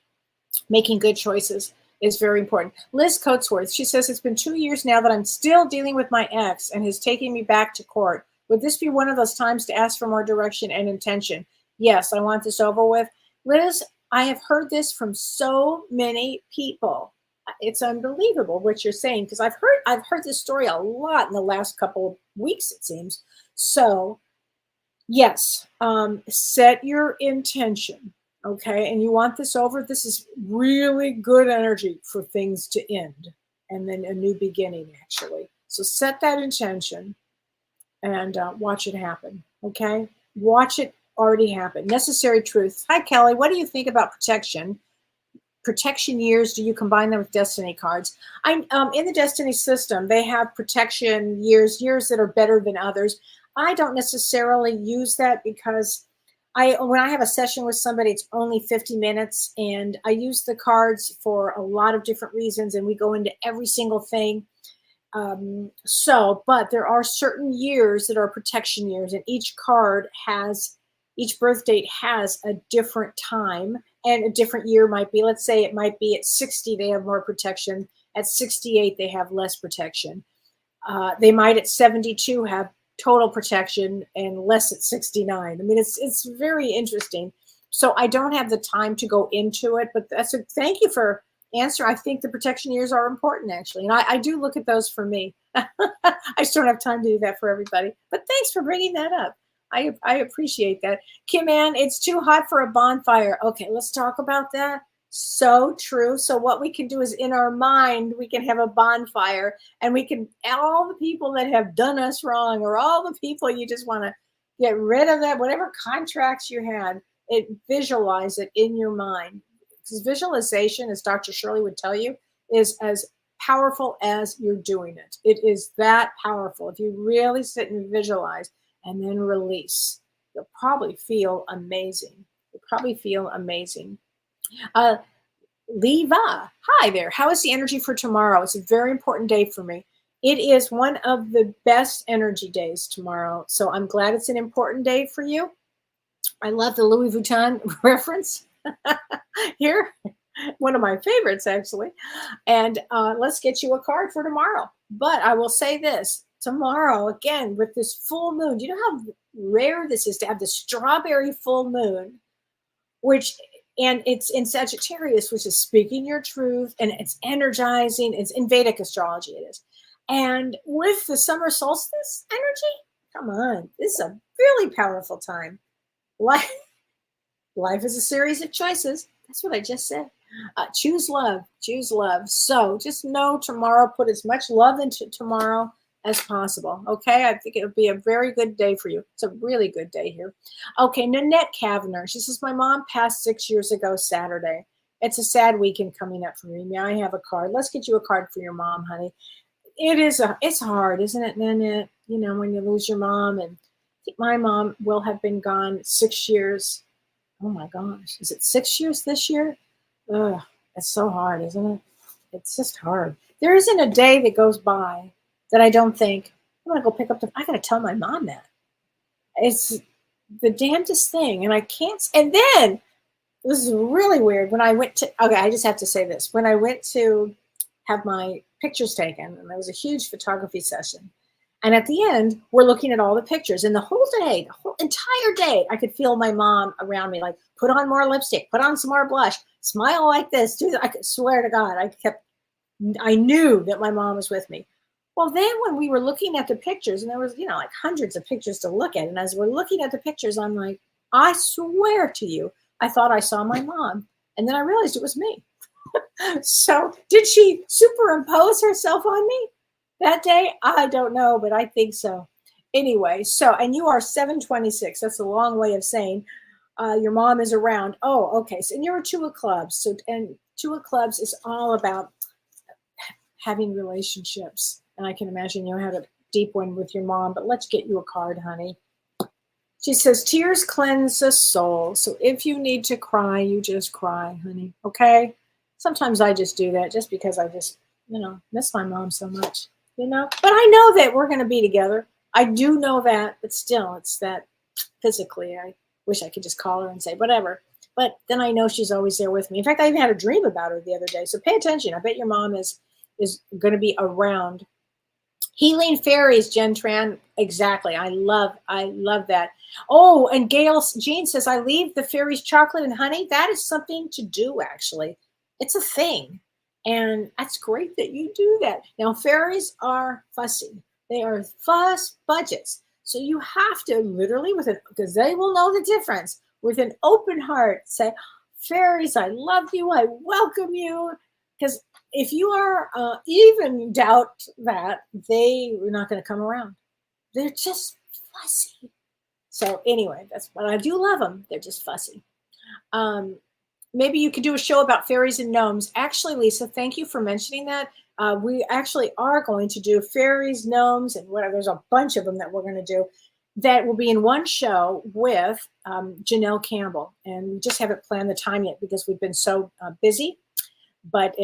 making good choices is very important. Liz Coatsworth, she says, it's been 2 years now that I'm still dealing with my ex and he's taking me back to court. Would this be one of those times to ask for more direction and intention? Yes, I want this over with. Liz, I have heard this from so many people. It's unbelievable what you're saying, because I've heard this story a lot in the last couple of weeks, it seems. So yes, set your intention. Okay, and you want this over. This is really good energy for things to end and then a new beginning, actually. So set that intention and watch it happen. Okay, watch it already happen. Necessary truth. Hi, Kelly. What do you think about protection years? Do you combine them with destiny cards? I in the destiny system, they have protection years that are better than others. I don't necessarily use that because when I have a session with somebody, it's only 50 minutes, and I use the cards for a lot of different reasons, and we go into every single thing. But there are certain years that are protection years, and each birth date has a different time, and a different year might be, let's say it might be at 60, they have more protection. At 68, they have less protection. They might at 72 have total protection and less at 69. I mean, it's very interesting. So I don't have the time to go into it, but thank you for answer. I think the protection years are important, actually. And I do look at those for me. I just don't have time to do that for everybody. But thanks for bringing that up. I appreciate that. Kim Ann, it's too hot for a bonfire. Okay, let's talk about that. So true. So what we can do is in our mind, we can have a bonfire, and we can, all the people that have done us wrong, or all the people you just want to get rid of, that, whatever contracts you had, visualize it in your mind. Because visualization, as Dr. Shirley would tell you, is as powerful as you're doing it. It is that powerful. If you really sit and visualize and then release, you'll probably feel amazing. You'll probably feel amazing. Leva, hi there. How is the energy for tomorrow? It's a very important day for me. It is one of the best energy days tomorrow. So I'm glad it's an important day for you. I love the Louis Vuitton reference here. One of my favorites, actually. And let's get you a card for tomorrow. But I will say this. Tomorrow, again, with this full moon, do you know how rare this is to have the strawberry full moon, and it's in Sagittarius, which is speaking your truth, and it's energizing. It's in Vedic astrology, it is. And with the summer solstice energy, come on, this is a really powerful time. Life is a series of choices. That's what I just said. Choose love. Choose love. So just know tomorrow, put as much love into tomorrow as possible. Okay, I think it would be a very good day for you. It's a really good day here. Okay, Nanette Kavanagh. She says, my mom passed 6 years ago Saturday. It's a sad weekend coming up for me. May I have a card? Let's get you a card for your mom, honey. It's hard, isn't it, Nanette? You know, when you lose your mom. And I think my mom will have been gone 6 years. Oh my gosh, is it 6 years this year? Ugh, it's so hard, isn't it? It's just hard. There isn't a day that goes by that I don't think, I'm going to go pick up I got to tell my mom that. It's the damnedest thing. And I can't, and then, this is really weird, when I went to, okay, I just have to say this. When I went to have my pictures taken, and there was a huge photography session, and at the end, we're looking at all the pictures, and the whole entire day, I could feel my mom around me, like, put on more lipstick, put on some more blush, smile like this, do that. I could swear to God, I knew that my mom was with me. Well, then when we were looking at the pictures, and there was, like hundreds of pictures to look at, and as we're looking at the pictures, I'm like, I swear to you, I thought I saw my mom. And then I realized it was me. So did she superimpose herself on me that day? I don't know, but I think so. Anyway, and you are 726. That's a long way of saying your mom is around. Oh, okay. So, and you're a Two of Clubs. And Two of Clubs is all about having relationships. And I can imagine you had a deep one with your mom, but let's get you a card, honey. She says, tears cleanse the soul. So if you need to cry, you just cry, honey. Okay? Sometimes I just do that just because I just, miss my mom so much, But I know that we're going to be together. I do know that, but still, it's that physically. I wish I could just call her and say whatever. But then I know she's always there with me. In fact, I even had a dream about her the other day. So pay attention. I bet your mom is going to be around. Healing fairies, Jen Tran. Exactly. I love that. Oh, and Jean says, I leave the fairies chocolate and honey. That is something to do, actually. It's a thing. And that's great that you do that. Now, fairies are fussy. They are fuss budgets. So you have to literally, because they will know the difference. with an open heart. Say, fairies, I love you. I welcome you. Because if you are even doubt that, they are not going to come around. They're just fussy. So anyway, but I do love them. They're just fussy. Maybe you could do a show about fairies and gnomes. Actually, Lisa, thank you for mentioning that. We actually are going to do fairies, gnomes, and whatever. There's a bunch of them that we're going to do that will be in one show with Janelle Campbell. And we just haven't planned the time yet because we've been so busy. But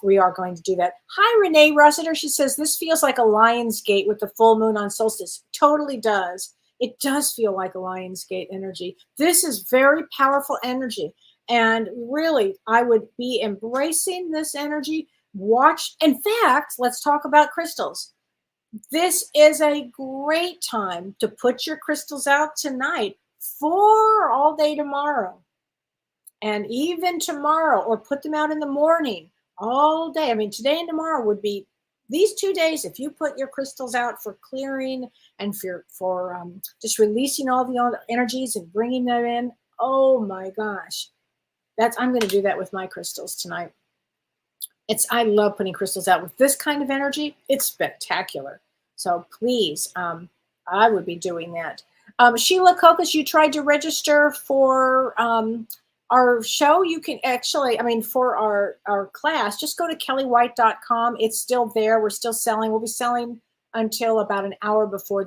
we are going to do that. Hi, Renee Rossiter. She says, this feels like a lion's gate with the full moon on solstice. Totally does. It does feel like a lion's gate energy. This is very powerful energy. And really, I would be embracing this energy. In fact, let's talk about crystals. This is a great time to put your crystals out tonight for all day tomorrow. And even tomorrow, or put them out in the morning, all day. I mean, today and tomorrow would be these 2 days. If you put your crystals out for clearing and for just releasing all the energies and bringing them in, oh my gosh, I'm going to do that with my crystals tonight. I love putting crystals out with this kind of energy. It's spectacular. So please, I would be doing that. Sheila Cocos, you tried to register for our show. You can actually, for our class, just go to kelleywhite.com. It's still there. We're still selling. We'll be selling until about an hour before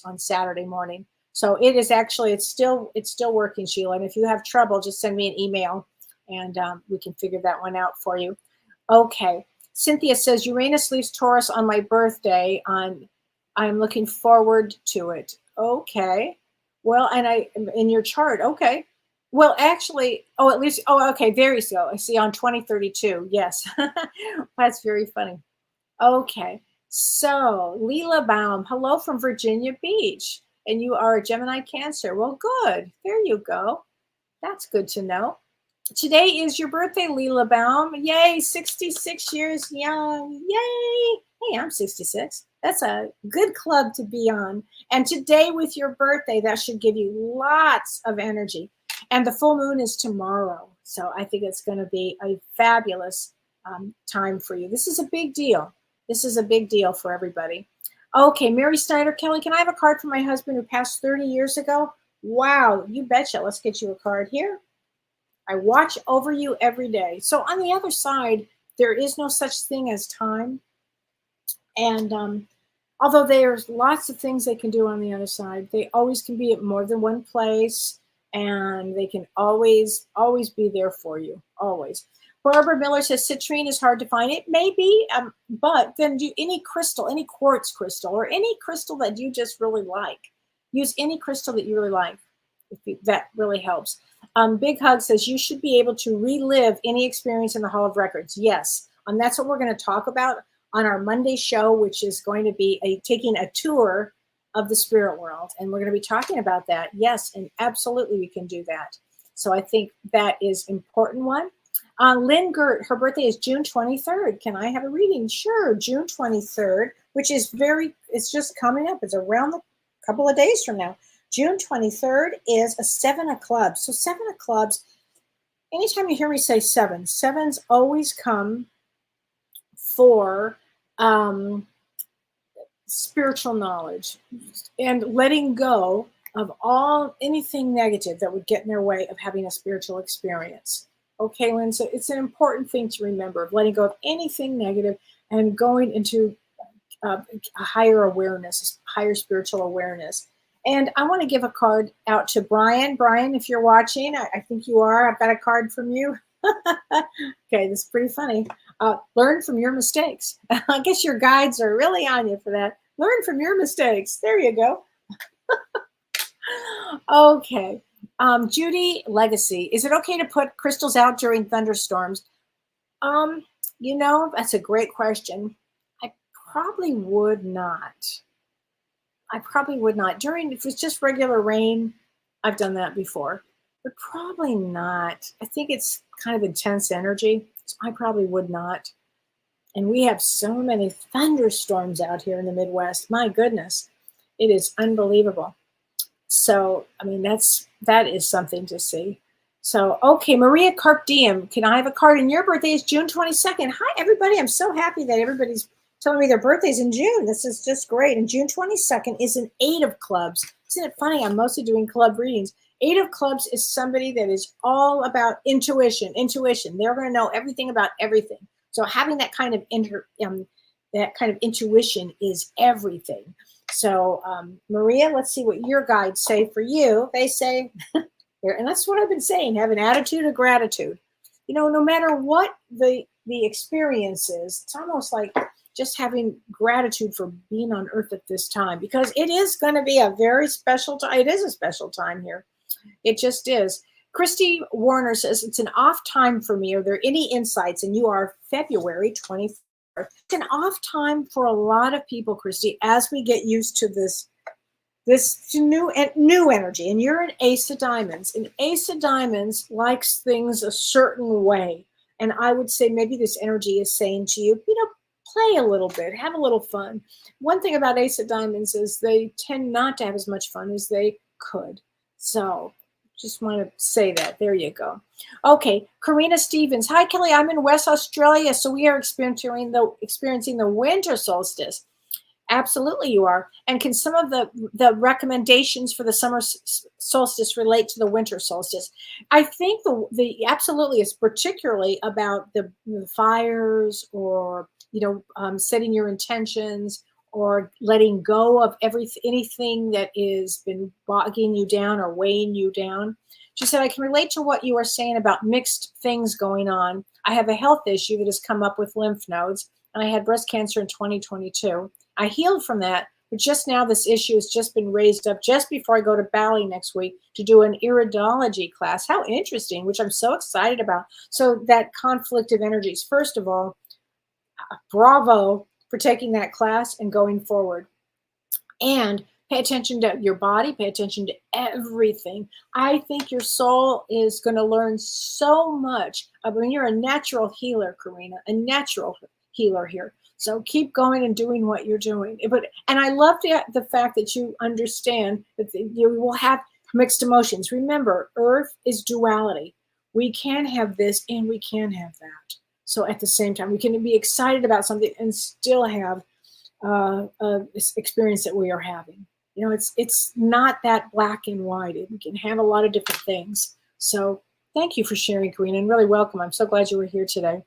on Saturday morning. So it's still working, Sheila. And if you have trouble, just send me an email and we can figure that one out for you. Okay. Cynthia says, Uranus leaves Taurus on my birthday. I'm looking forward to it. Okay. Well, and in your chart. Okay. Well, actually, okay, there you go. I see on 2032. Yes. That's very funny. Okay. So, Leela Baum, hello from Virginia Beach. And you are a Gemini Cancer. Well, good. There you go. That's good to know. Today is your birthday, Leela Baum. Yay, 66 years young. Yay. Hey, I'm 66. That's a good club to be on. And today with your birthday, that should give you lots of energy. And the full moon is tomorrow. So I think it's going to be a fabulous time for you. This is a big deal. This is a big deal for everybody. Okay, Mary Snyder, Kelly, can I have a card for my husband who passed 30 years ago? Wow, you betcha. Let's get you a card here. I watch over you every day. So on the other side, there is no such thing as time. And although there's lots of things they can do on the other side, they always can be at more than one place. And they can always be there for you, always. Barbara Miller says citrine is hard to find. It may be, but then do any crystal, any quartz crystal, or any crystal that you just really like. Use any crystal that you really like. That really helps. Big Hug says you should be able to relive any experience in the Hall of Records. Yes, that's what we're going to talk about on our Monday show, which is going to be taking a tour of the spirit world. And we're going to be talking about that. Yes, and absolutely we can do that. So I think that is an important one. Lynn Gert, her birthday is June 23rd. Can I have a reading? Sure, June 23rd, which is it's just coming up. It's around a couple of days from now. June 23rd is a 7 of clubs. So 7 of clubs, anytime you hear me say seven, sevens always come for spiritual knowledge and letting go of anything negative that would get in their way of having a spiritual experience. Okay, Lynn, so it's an important thing to remember, of letting go of anything negative and going into a higher awareness, higher spiritual awareness. And I want to give a card out to Brian. Brian, if you're watching, I think you are. I've got a card from you. Okay, this is pretty funny. Learn from your mistakes. I guess your guides are really on you for that. Learn from your mistakes. There you go. Okay. Judy Legacy, is it okay to put crystals out during thunderstorms? That's a great question. I probably would not. If it's just regular rain, I've done that before, but probably not. I think it's kind of intense energy, so I probably would not. And we have so many thunderstorms out here in the Midwest. My goodness, it is unbelievable. So, that's that is something to see. So, okay, Maria Carp Diem, can I have a card? And your birthday is June 22nd. Hi, everybody. I'm so happy that everybody's telling me their birthday's in June. This is just great. And June 22nd is an 8 of clubs. Isn't it funny? I'm mostly doing club readings. 8 of clubs is somebody that is all about intuition. They're going to know everything about everything. So having that kind of intuition is everything. So Maria, let's see what your guides say for you. They say, and that's what I've been saying, have an attitude of gratitude. You know, no matter what the experience is, it's almost like just having gratitude for being on earth at this time, because it is going to be a very special time. It is a special time here. It just is. Christy Warner says, it's an off time for me. Are there any insights? And you are February 24th. It's an off time for a lot of people, Christy, as we get used to this new energy. And you're an Ace of Diamonds. And Ace of Diamonds likes things a certain way. And I would say maybe this energy is saying to you, play a little bit, have a little fun. One thing about Ace of Diamonds is they tend not to have as much fun as they could. So just want to say that. There you go. Okay, Karina Stevens. Hi, Kelly. I'm in West Australia, so we are experiencing the winter solstice. Absolutely, you are. And can some of the recommendations for the summer solstice relate to the winter solstice? I think the absolutely is particularly about the fires, or setting your intentions, or letting go of anything that has been bogging you down or weighing you down. She said, I can relate to what you are saying about mixed things going on. I have a health issue that has come up with lymph nodes, and I had breast cancer in 2022. I healed from that, but just now this issue has just been raised up just before I go to Bali next week to do an iridology class. How interesting, which I'm so excited about. So that conflict of energies, first of all, bravo for taking that class and going forward. And pay attention to your body, pay attention to everything. I think your soul is going to learn so much. I mean, you're a natural healer, Karina, a natural healer here. So keep going and doing what you're doing. And I love the fact that you understand that you will have mixed emotions. Remember, Earth is duality. We can have this and we can have that. So at the same time, we can be excited about something and still have this experience that we are having. It's not that black and white. We can have a lot of different things. So thank you for sharing, Karina, and really welcome. I'm so glad you were here today.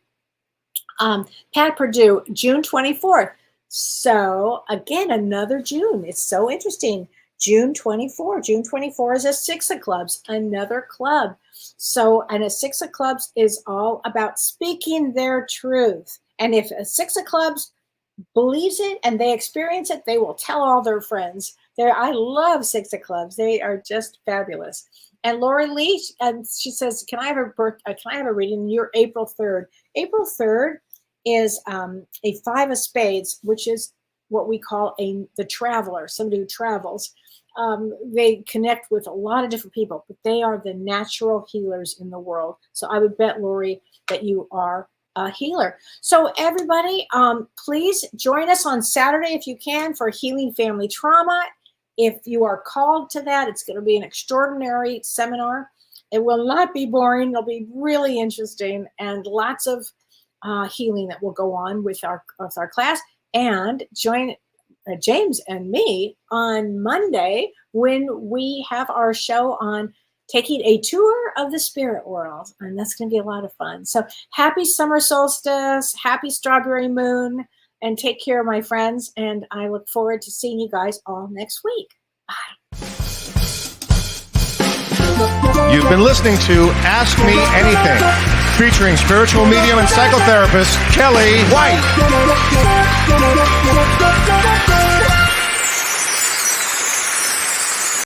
Pat Purdue, June 24th. So again, another June. It's so interesting. June 24. June 24 is a 6 of clubs, another club. So, and a 6 of clubs is all about speaking their truth. And if a 6 of clubs believes it and they experience it, they will tell all their friends. I love 6 of clubs. They are just fabulous. And Lori Lee, and she says, can I have a reading? You're April 3rd. April 3rd is a 5 of spades, which is what we call the traveler, somebody who travels. They connect with a lot of different people, but they are the natural healers in the world. So I would bet, Lori, that you are a healer. So everybody, please join us on Saturday if you can for Healing Family Trauma. If you are called to that, it's going to be an extraordinary seminar. It will not be boring. It'll be really interesting and lots of healing that will go on with our class. And join James and me on Monday when we have our show on taking a tour of the spirit world. And that's going to be a lot of fun. So happy summer solstice, happy strawberry moon, and take care, my friends. And I look forward to seeing you guys all next week. Bye. You've been listening to Ask Me Anything, featuring spiritual medium and psychotherapist Kellee White.